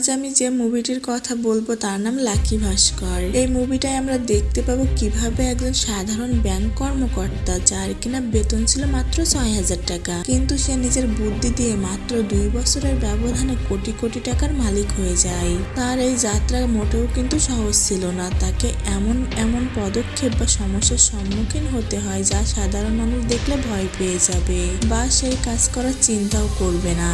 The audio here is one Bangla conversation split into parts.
আজ আমি যে মুভিটির কথা বলবো তার নাম লাকি ভাস্কর। এই মুভিটায় আমরা দেখতে পাবো কিভাবে একজন সাধারণ ব্যাংক কর্মকর্তা, যার কিনা বেতন ছিল মাত্র 6,000 টাকা, কিন্তু সে নিজের বুদ্ধি দিয়ে মাত্র 2 বছরের ব্যবধানে কোটি কোটি টাকার মালিক হয়ে যায়। তার এই যাত্রা মোটেও কিন্তু সহজ ছিল না। তাকে এমন পদক্ষেপ বা সমস্যার সম্মুখীন হতে হয় যা সাধারণ মানুষ দেখলে ভয় পেয়ে যাবে বা সেই কাজ করার চিন্তাও করবে না।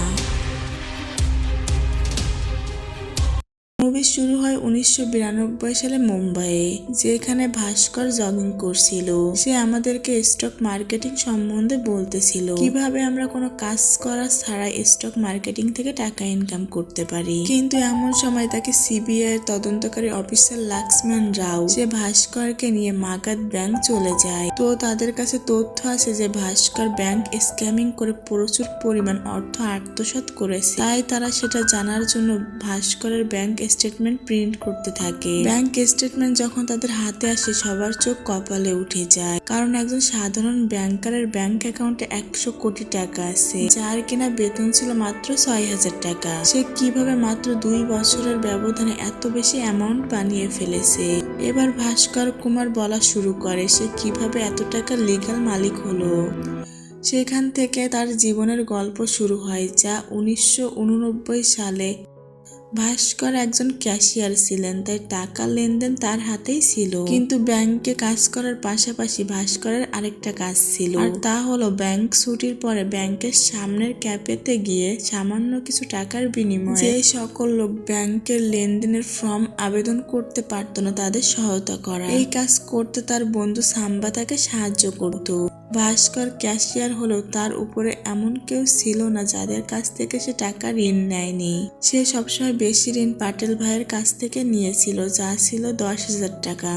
মুভি শুরু হয় 1992 সালে মুম্বাইয়ে, যেখানে ভাস্কর জগিং করছিল। সে আমাদেরকে স্টক মার্কেটিং সম্বন্ধে বলতেছিল, কিভাবে আমরা কোনো কাজ করা ছাড়াই স্টক মার্কেটিং থেকে টাকা ইনকাম করতে পারি। কিন্তু এমন সময় তাকে সিবিআই এর তদন্তকারী অফিসার লক্ষ্মণ রাও সে ভাস্করকে নিয়ে মাগাধ ব্যাংক চলে যায়। তো তাদের কাছে তথ্য আছে যে ভাস্কর ব্যাংক স্ক্যামিং করে প্রচুর পরিমাণ অর্থ আত্মসাৎ করেছে। তাই তারা সেটা জানার জন্য ভাস্করের ব্যাংক স্টেটমেন্ট প্রিন্ট করতে থাকে। ব্যাংক স্টেটমেন্ট যখন তাদের হাতে আসে সবার চোখ কপালে উঠে যায়, কারণ একজন সাধারণ ব্যাংকারের ব্যাংক অ্যাকাউন্টে 100 কোটি টাকা আছে, যার কিনা বেতন ছিল মাত্র 6,000 টাকা। সে কিভাবে মাত্র 2 বছরের ব্যবধানে এত বেশি অ্যামাউন্ট বানিয়ে ফেলেছে। এবার ভাস্কর কুমার বলা শুরু করে সে কিভাবে এত টাকা লিগ্যাল মালিক হলো। সেখান থেকে তার জীবনের গল্প শুরু হয়, যা 1989 সালে। ভাস্কর একজন ক্যাশিয়ার ছিলেন, তাই টাকা লেনদেন তার হাতেই ছিল। কিন্তু ব্যাংকে কাজ করার পাশাপাশি ভাস্করের আরেকটা কাজ ছিল, আর তা হলো ব্যাংক ছুটির পরে ব্যাংকের সামনের ক্যাফেতে গিয়ে সামান্য কিছু টাকার বিনিময়ে যে সকল লোক ব্যাংকের লেনদেনের ফর্ম আবেদন করতে পারত না তাদের সহায়তা করা। এই কাজ করতে তার বন্ধু সাম্বা তাকে সাহায্য করত। ভাস্কর ক্যাশিয়ার হলেও তার উপরে এমন কেউ ছিল না যাদের কাছ থেকে সে টাকা ঋণ নেয়নি। সে সবসময় বেশি ঋণ পাটেল ভাইয়ের কাছ থেকে নিয়েছিল, যা ছিল 10,000 টাকা।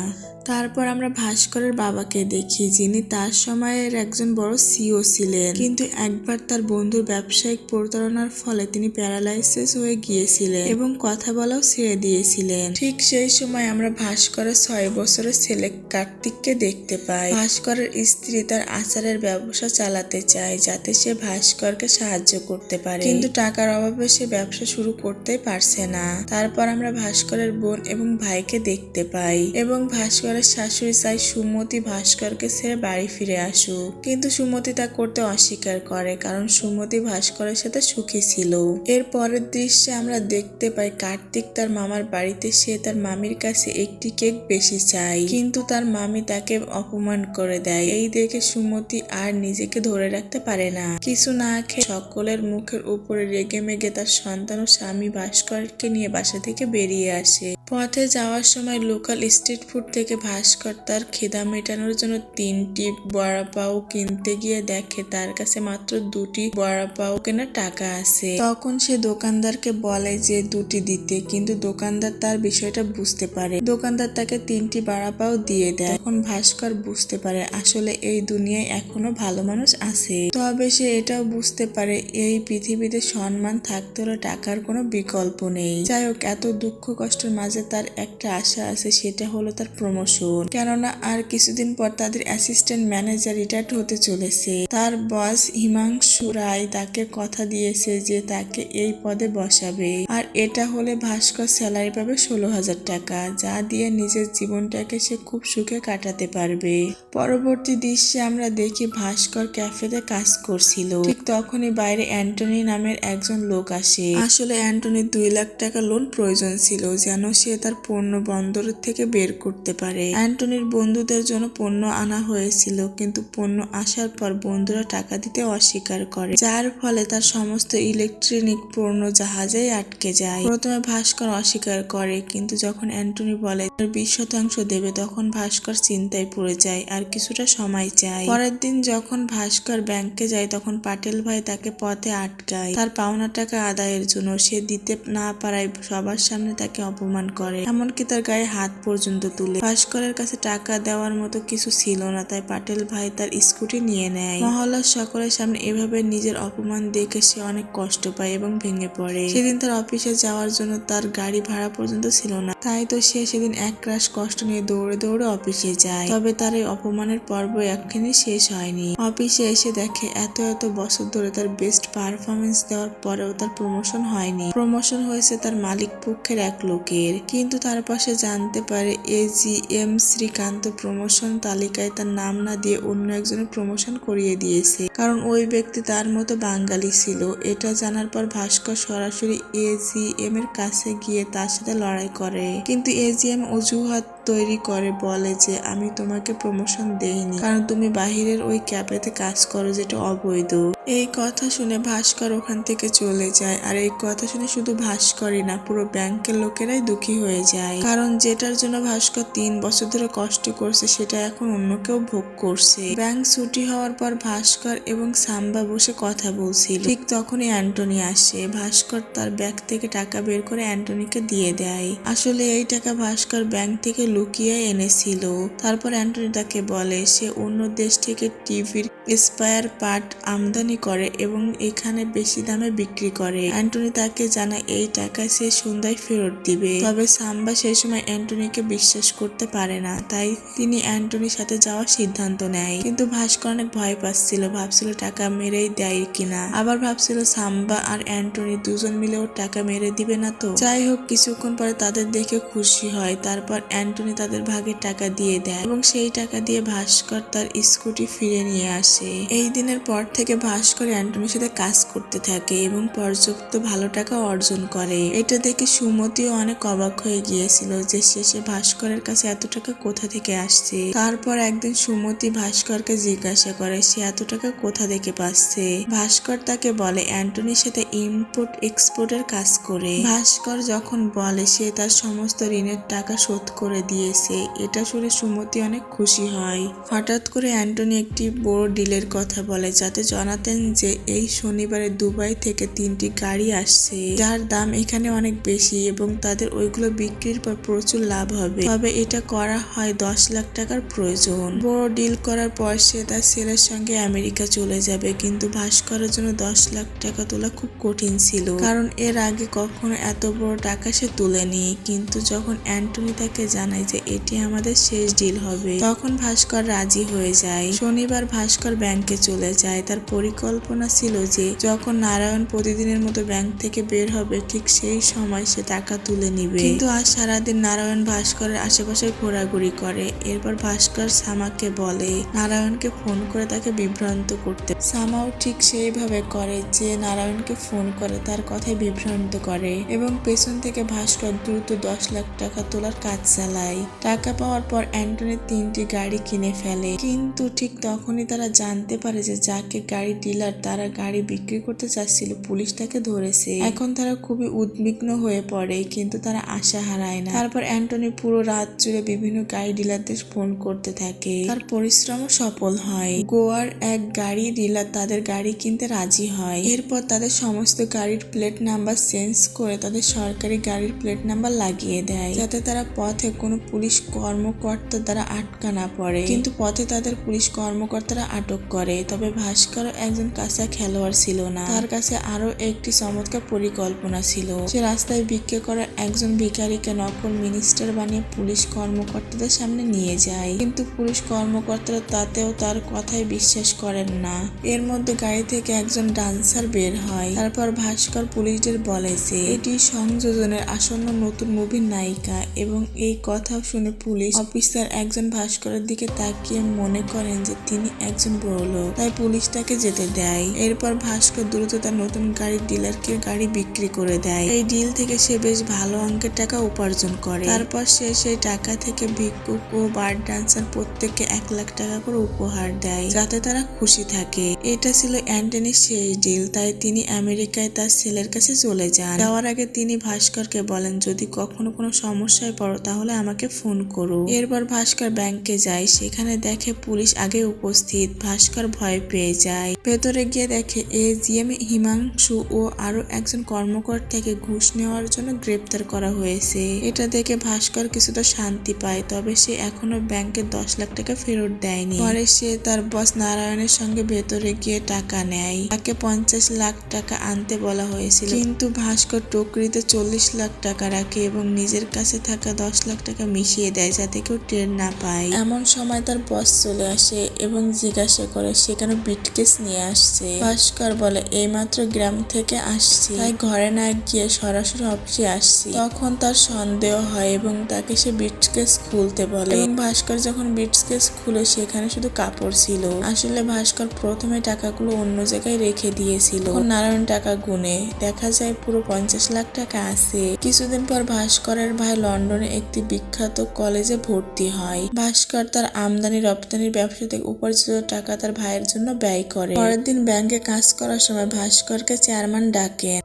তারপর আমরা ভাস্করের বাবাকে দেখি, যিনি তার সময়ের একজন বড় সিও ছিলেন, কিন্তু একবার তার বন্ধুর ব্যবসায়িক প্রতারণার ফলে তিনি প্যারালাইসিস হয়ে গিয়েছিলেন এবং কথা বলাও ছেড়ে দিয়েছিলেন। ঠিক সেই সময় আমরা ভাস্করের 6 বছরের ছেলে কার্তিককে দেখতে পাই। ভাস্করের স্ত্রী তার আচারের ব্যবসা চালাতে চায় যাতে সে ভাস্করকে সাহায্য করতে পারে, কিন্তু টাকার অভাবে সে ব্যবসা শুরু করতে পারছে না। তারপর আমরা ভাস্করের বোন এবং ভাইকে দেখতে পাই, এবং ভাস্করের শাশুড়ি চাই সুমতি ভাস্করকে ছেড়ে বাড়ি ফিরে আসুক, কিন্তু সুমতি তা করতে অস্বীকার করে, কারণ সুমতি ভাস্করের সাথে সুখী ছিল। এর পরের দৃশ্যে আমরা দেখতে পাই কার্তিক তার মামার বাড়িতে। সে তার মামির কাছে একটি কেক বেশি চায়, কিন্তু তার মামি তাকে অপমান করে দেয়। এই দেখে সুমতি আর নিজেকে ধরে রাখতে পারে না। কিছু না খেয়ে সকলের মুখের উপরে রেগে মেগে তার সন্তান ও স্বামী ভাস্করকে নিয়ে বাসা থেকে বেরিয়ে আসে। পথে যাওয়ার সময় লোকাল স্ট্রিট ফুড থেকে ভাস্কর তার খিদা মেটানোর জন্য 3টি বড়া পাও কিনতে গিয়ে দেখে তার কাছে মাত্র 2টি বড়া পাও কেনার টাকা আছে। তখন সে দোকানদারকে বলে যে 2টি দিতে, কিন্তু দোকানদার তার বিষয়টা বুঝতে পারে। দোকানদার তাকে 3টি বড়া পাও দিয়ে দেয়। তখন ভাস্কর বুঝতে পারে আসলে এই দুনিয়ায় এখনো ভালো মানুষ আছে। তবে সে এটাও বুঝতে পারে এই পৃথিবীতে সম্মান থাকতে হলে টাকার কোনো বিকল্প নেই। যাই হোক, এত দুঃখ কষ্টের মাঝে তার একটা আশা আছে, সেটা হলো তার প্রমোশন। কেননা আর কিছুদিন পর তাদের অ্যাসিস্ট্যান্ট ম্যানেজার রিটায়ার্ড হতে চলেছে। তার বস হিমাংশু রায় তাকে কথা দিয়েছে যে তাকে এই পদে বসাবে, আর এটা হলে ভাস্কর স্যালারি পাবে 16,000 টাকা, যা দিয়ে নিজের জীবনটাকে সে খুব সুখে কাটাতে পারবে। পরবর্তী দৃশ্যে আমরা দেখি ভাস্কর ক্যাফেতে কাজ করছিল। ঠিক তখনই বাইরে অ্যান্টনি নামের একজন লোক আসে। আসলে অ্যান্টনির 2 লাখ টাকা লোন প্রয়োজন ছিল, যেন সে তার পণ্য বন্দরের থেকে বের করতে পারে। অ্যান্টনির বন্ধুদের জন্য পণ্য আনা হয়েছিল, কিন্তু পণ্য আসার পর বন্ধুরা টাকা দিতে অস্বীকার করে, যার ফলে তার সমস্ত ইলেকট্রনিক পণ্য জাহাজেই আটকে যায়। প্রথমে ভাস্কর অস্বীকার করে, কিন্তু যখন অ্যান্টনি বলে তার 20% দেবে, তখন ভাস্কর চিন্তায় পড়ে যায় আর কিছুটা সময় চায়। পরের দিন যখন ভাস্কর ব্যাংকে যায়, তখন পাটেল ভাই তাকে পথে আটকায় তার পাওনা টাকা আদায়ের জন্য। সে দিতে না পারায় সবার সামনে তাকে অপমান করে, এমনকি তার গায়ে হাত পর্যন্ত তুলে। ভাস্কর ভাস্করের কাছে টাকা দেওয়ার মতো কিছু ছিল না, তাই পাটেল ভাই তার স্কুটি নিয়ে নেয়। মহল্লার সকলের সামনে এভাবে নিজের অপমান দেখে সে অনেক কষ্ট পায় এবং ভেঙে পড়ে। সেদিন তার অফিসে যাওয়ার জন্য তার গাড়ি ভাড়া পর্যন্ত ছিল না, তাই তো সে সেদিন এক রাশ কষ্ট নিয়ে দৌড়ে দৌড়ে অফিসে যায়। তবে তার এই অপমানের পর্ব একখানি শেষ হয়নি। অফিসে এসে দেখে এত বছর ধরে তার বেস্ট পারফরমেন্স দেওয়ার পরেও তার প্রমোশন হয়নি। প্রমোশন হয়েছে তার মালিক পক্ষের এক লোকের, কিন্তু তার পাশে জানতে পারে AGM শ্রীকান্ত প্রমোশন তালিকায় তার নাম না দিয়ে অন্য একজনের প্রমোশন করিয়ে দিয়েছে, কারণ ওই ব্যক্তি তার মতো বাঙালি ছিল। এটা জানার পর ভাস্কর সরাসরি AGM এর কাছে গিয়ে তার সাথে লড়াই করে, কিন্তু AGM অজুহাত তৈরি করে বলে যে আমি তোমাকে প্রমোশন দেইনি কারণ তুমি বাহিরের ওই ক্যাফেতে কাজ করো, যেটা অবৈধ। এই কথা শুনে ভাস্কর ওখান থেকে চলে যায়। আর এই কথা শুনে শুধু ভাস্করই না, পুরো ব্যাংকের লোকেরাই দুঃখী হয়ে যায়, কারণ যেটার জন্য ভাস্কর 3 বছর ধরে কষ্ট করছে সেটা এখন অন্য কেউ ভোগ করছে। ব্যাংক ছুটি হওয়ার পর ভাস্কর এবং সাম্বা বসে কথা বলছিল, ঠিক তখনই অ্যান্টনি আসে। ভাস্কর তার ব্যাগ থেকে টাকা বের করে অ্যান্টনিকে দিয়ে দেয়। আসলে এই টাকা ভাস্কর ব্যাংক থেকে লুকিয়ে এনেছিল। তারপর অ্যান্টনি তাকে বলে সে অন্য দেশ থেকে টিভির স্পেয়ার পার্ট আমদানি করে এবং এখানে বেশি দামে বিক্রি করে। অ্যান্টনি তাকে জানায় এই টাকা সে সন্ধ্যায় ফেরত দিবে। তবে সাম্বা সেই সময় অ্যান্টনিকে বিশ্বাস করতে পারে না, তাই তিনি অ্যান্টনির সাথে যাওয়ার সিদ্ধান্ত নেয়। কিন্তু ভাস্কর অনেক ভয় পাচ্ছিল, ভাবছিল টাকা মেরেই দেয় কিনা, আবার ভাবছিল সাম্বা আর অ্যান্টনি দুজন মিলে ওর টাকা মেরে দিবে না তো। যাই হোক, কিছুক্ষণ পরে তাদের দেখে খুশি হয়। তারপর অ্যান্টনি তাদের ভাগের টাকা দিয়ে দেয় এবং সেই টাকা দিয়ে ভাস্কর তার স্কুটি ফিরে নিয়ে আসে। এই দিনের পর থেকে ভাস্কর অ্যান্টনির সাথে কাজ করতে থাকে এবং পর্যাপ্ত ভালো টাকা অর্জন করে। এটা দেখে সুমতিও অনেক অবাক হয়ে গিয়েছিল যে শেষে ভাস্করের কাছে এত টাকা কোথা থেকে আসছে। তারপর একদিন সুমতি ভাস্করকে জিজ্ঞাসা করে সে এত টাকা কোথা থেকে পাচ্ছে। ভাস্কর তাকে বলে অ্যান্টনির সাথে ইম্পোর্ট এক্সপোর্টের কাজ করে। ভাস্কর যখন বলে সে তার সমস্ত ঋণের টাকা শোধ করে দিয়েছে, এটা শুনে সুমতি অনেক খুশি হয়। হঠাৎ করে অ্যান্টনি একটি বড় ডিলের কথা বলে, যাতে জানাতেন যে এই শনিবারে দুবাই থেকে 3টি গাড়ি আসছে, যার দাম এখানে অনেক বেশি এবং তাদের ওইগুলো বিক্রির পর প্রচুর লাভ হবে। তবে এটা করা হয় 10 লাখ টাকার প্রয়োজন। বড় ডিল করার পর সে তার ছেলের সঙ্গে আমেরিকা চলে যাবে, কিন্তু ভাস্করের জন্য 10 লাখ টাকা তোলা খুব কঠিন ছিল, কারণ এর আগে কখনো এত বড় টাকা সে তুলেনি। কিন্তু যখন অ্যান্টনি তাকে জানায় যে এটি আমাদের শেষ ডিল হবে, তখন ভাস্কর রাজি হয়ে যায়। শনিবার ভাস্কর ব্যাংকে চলে যায়। তার পরিকল্পনা ছিল যে যখন নারায়ণ প্রতিদিনের মতো ব্যাংক থেকে বের হবে ঠিক সেই সময় সে টাকা তুলে নিবে। কিন্তু আজ সারাদিন নারায়ণ ভাস্করের আশেপাশে ঘোরাঘুরি করে। এরপর ভাস্কর সামাকে বলে নারায়ণকে ফোন করে তাকে বিভ্রান্ত করতে। সামাও ঠিক সেইভাবে করে, যে নারায়ণকে ফোন করে তার কথায় বিভ্রান্ত করে এবং পেছন থেকে ভাস্কর দ্রুত 10 লাখ টাকা তোলার কাজ চালায়। টাকা পাওয়ার পর অ্যান্টনি 3টি গাড়ি কিনে ফেলে, কিন্তু ঠিক তখনই তারা জানতে পারে যে যাকে গাড়ি ডিলার তারা গাড়ি বিক্রি করতে চাচ্ছিল পুলিশ তাকে ধরেছে। এখন তারা খুবই উদ্বিগ্ন হয়ে পড়ে, কিন্তু তারা আশা হারায় না। তারপর অ্যান্টনি পুরো রাত জুড়ে বিভিন্ন গাড়ি ডিলারদের ফোন করতে থাকে। তার পরিশ্রমও সফল হয়। গোয়ার এক গাড়ি ডিলার তাদের গাড়ি কিনতে রাজি হয়। এরপর তাদের সমস্ত গাড়ির প্লেট নাম্বার চেঞ্জ করে তাদের সরকারি গাড়ির প্লেট নাম্বার লাগিয়ে দেয়, যাতে তারা পথে কোনো পুলিশ কর্মকর্তার দ্বারা আটকা না পড়ে। কিন্তু পথে তাদের পুলিশ কর্মকর্তারা আটক করে। তবে ভাস্করও একজন কাঁচা খেলোয়াড় ছিল না, তার কাছে আরো একটি চমৎকার পরিকল্পনা ছিল। সে রাস্তায় ভিক্ষা করা একজন ভিখারিকে নকল মিনিস্টার বানিয়ে পুলিশ কর্মকর্তাদের সামনে নিয়ে যায়, কিন্তু পুলিশ কর্মকর্তারা তাতেও তার কথায় বিশ্বাস করেন না। এর মধ্যে গাড়ি থেকে একজন ডান্সার বের হয়। তারপর ভাস্কর পুলিশদের বলে যে এটি সংযোজনের আসন্ন নতুন মুভির নায়িকা, এবং এই কথা শুনে পুলিশ অফিসার একজন ভাস্করের দিকে তাকিয়ে মনে করেন যে তিনি একজন বড়লোক, তাই পুলিশ তাকে যেতে দেয়। এরপর ভাস্কর দ্রুত তার নতুন গাড়ির ডিলারকে গাড়ি বিক্রি করে দেয়। এই ডিল থেকে সে বেশ ভালো অঙ্কের টাকা উপার্জন করে। তারপর সে সেই টাকা থেকে ভিক্ষুক ও বার ডান্সার প্রত্যেককে 1 লাখ টাকা করে উপহার দেয়, যাতে তারা খুশি থাকে। এটা ছিল অ্যান্টনির শেষ ডিল, তাই তিনি আমেরিকায় তার ছেলের কাছে চলে যান। যাওয়ার আগে তিনি ভাস্করকে বলেন যদি কখনো কোনো সমস্যায় পড়ো তাহলে আমাকে আমাকে ফোন করো। এরপর ভাস্কর ব্যাংকে যায়, সেখানে দেখে পুলিশ আগে উপস্থিত। ভাস্কর ভয় পেয়ে যায়। ভেতরে গিয়ে দেখে এজিএম হিমাংশু ও আরো একজন কর্মকর্তাকে ঘুষ নেওয়ার জন্য গ্রেপ্তার করা হয়েছে। এটা দেখে ভাস্কর কিছুটা শান্তি পায়, তবে সে এখনো ব্যাংকে 10 লাখ টাকা ফেরত দেয়নি। পরে সে তার বস নারায়ণের সঙ্গে ভেতরে গিয়ে টাকা নেয়। তাকে 50 লাখ টাকা আনতে বলা হয়েছিল, কিন্তু ভাস্কর টুকরিতে 40 লাখ টাকা রাখে এবং নিজের কাছে থাকা 10 লাখ টাকা মিশিয়ে দেয় যাতে কেউ টের না পায়। এমন সময় তার বস চলে আসে এবং জিজ্ঞাসা করে সে কেন ব্রিফকেস নিয়ে আসছে। ভাস্কর বলে এইমাত্র গ্রাম থেকে আসছি, তাই ঘরে না গিয়ে সরাসরি অফিসে আসছি। তখন তার সন্দেহ হয় এবং তাকে সে ব্রিফকেস খুলতে বলে এবং ভাস্কর যখন ব্রিফকেস খুলে সেখানে শুধু কাপড় ছিল। আসলে ভাস্কর প্রথমে টাকাগুলো অন্য জায়গায় রেখে দিয়েছিল। নারায়ণ টাকা গুনে দেখা যায় পুরো 50 লাখ টাকা আছে। কিছুদিন পর ভাস্করের ভাই লন্ডনে একটি বিখ্যাত কলেজে ভর্তি হয়। ভাস্কর তার আমদানি রপ্তানির ব্যবসা থেকে উপার্জিত টাকা তার ভাইয়ের জন্য ব্যয় করে। পরের দিন ব্যাংকে কাজ করার সময় ভাস্করকে চেয়ারম্যান ডাকেন।